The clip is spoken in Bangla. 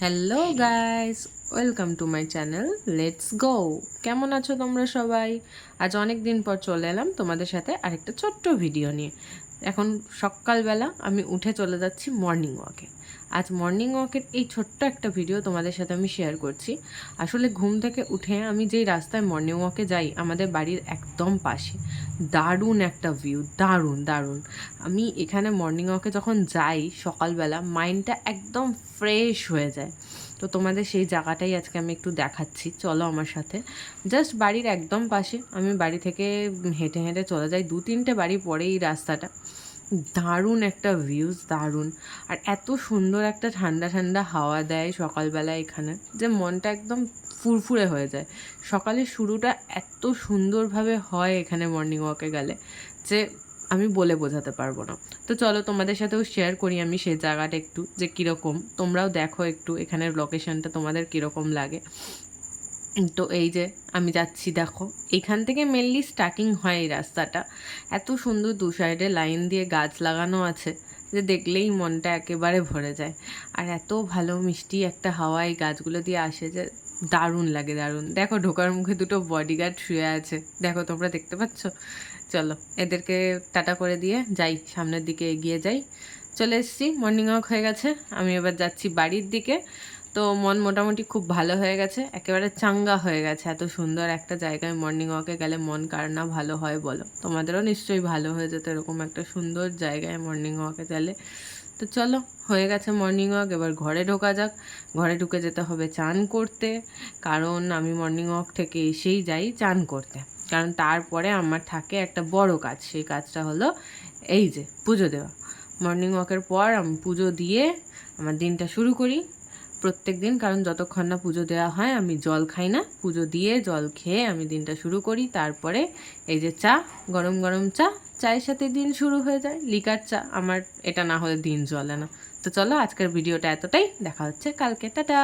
Hello guys, welcome to my channel let's go. কেমন আছো তোমরা সবাই? আজ অনেক দিন পর চলে এলাম তোমাদের সাথে আরেকটা ছোট্ট ভিডিও নিয়ে। এখন সকালবেলা আমি উঠে চলে যাচ্ছি মর্নিং ওয়াকে। আজ মর্নিং ওয়াকের এই ছোট্ট একটা ভিডিও তোমাদের সাথে আমি শেয়ার করছি। আসলে ঘুম থেকে উঠে আমি যেই রাস্তায় মর্নিং ওয়াকে যাই, আমাদের বাড়ির একদম পাশে দারুণ একটা ভিউ, দারুণ দারুণ। আমি এখানে মর্নিং ওয়াকে যখন যাই সকালবেলা, মাইন্ডটা একদম ফ্রেশ হয়ে যায়। তো তোমাদের সেই জায়গাটাই আজকে আমি একটু দেখাচ্ছি, চলো আমার সাথে। জাস্ট বাড়ির একদম পাশে, আমি বাড়ি থেকে হেঁটে হেঁটে চলে যাই, 2-3টে বাড়ি পরে এই রাস্তাটা। দারুণ একটা ভিউজ, দারুণ। আর এত সুন্দর একটা ঠান্ডা ঠান্ডা হাওয়া দেয় সকালবেলা এখানে, যে মনটা একদম ফুরফুরে হয়ে যায়। সকালের শুরুটা এত সুন্দরভাবে হয় এখানে মর্নিং ওয়াকে গেলে, যে আমি বলে বোঝাতে পারবো না। তো চলো তোমাদের সাথেও শেয়ার করি আমি সেই জায়গাটা একটু, যে কীরকম, তোমরাও দেখো একটু এখানের লোকেশনটা তোমাদের কীরকম লাগে। তো এই যে আমি যাচ্ছি, দেখো এখান থেকে মেনলি স্টার্টিং হয় এই রাস্তাটা। এত সুন্দর দু সাইডে লাইন দিয়ে গাছ লাগানো আছে, যে দেখলেই মনটা একেবারে ভরে যায়। আর এত ভালো মিষ্টি একটা হাওয়া এই গাছগুলো দিয়ে আসে, যে দারুণ লাগে, দারুণ। দেখো ঢোকার মুখে দুটো বডিগার্ড শুয়ে আছে, দেখো তোমরা দেখতে পাচ্ছ? চলো এদেরকে টাটা করে দিয়ে যাই, সামনের দিকে এগিয়ে যাই। চলে এসেছি, মর্নিং ওয়াক হয়ে গেছে, আমি এবার যাচ্ছি বাড়ির দিকে। তো মন মোটামুটি খুব ভালো হয়ে গেছে, একেবারে চাঙ্গা হয়ে গেছে। এত সুন্দর একটা জায়গায় মর্নিং ওয়াকে গেলে মন কার না ভালো হয় বলো? তোমাদেরও নিশ্চয়ই ভালো হয়ে যেত এরকম একটা সুন্দর জায়গায় মর্নিং ওয়াকে গেলে। তো চলো, হয়ে গেছে মর্নিং ওয়াক, এবার ঘরে ঢোকা যাক। ঘরে ঢুকে যেতে হবে চান করতে, কারণ আমি মর্নিং ওয়াক থেকে এসেই যাই চান করতে। কারণ তারপরে আমার থাকে একটা বড় কাজ, সেই কাজটা হলো এই যে পুজো দেওয়া। মর্নিং ওয়াকের পর আমি পুজো দিয়ে আমার দিনটা শুরু করি প্রত্যেক দিন। কারণ যতক্ষণ না পুজো দেওয়া হয় আমি জল খাই না, পুজো দিয়ে জল খেয়ে আমি দিনটা শুরু করি। তারপরে এই যে চা, গরম গরম চা, চায়ের সাথে দিন শুরু হয়ে যায়। লিকার চা, আমার এটা না হলে দিন চলে না। তো চলো, আজকের ভিডিওটা এতটাই, দেখা হচ্ছে কালকে, টাটা।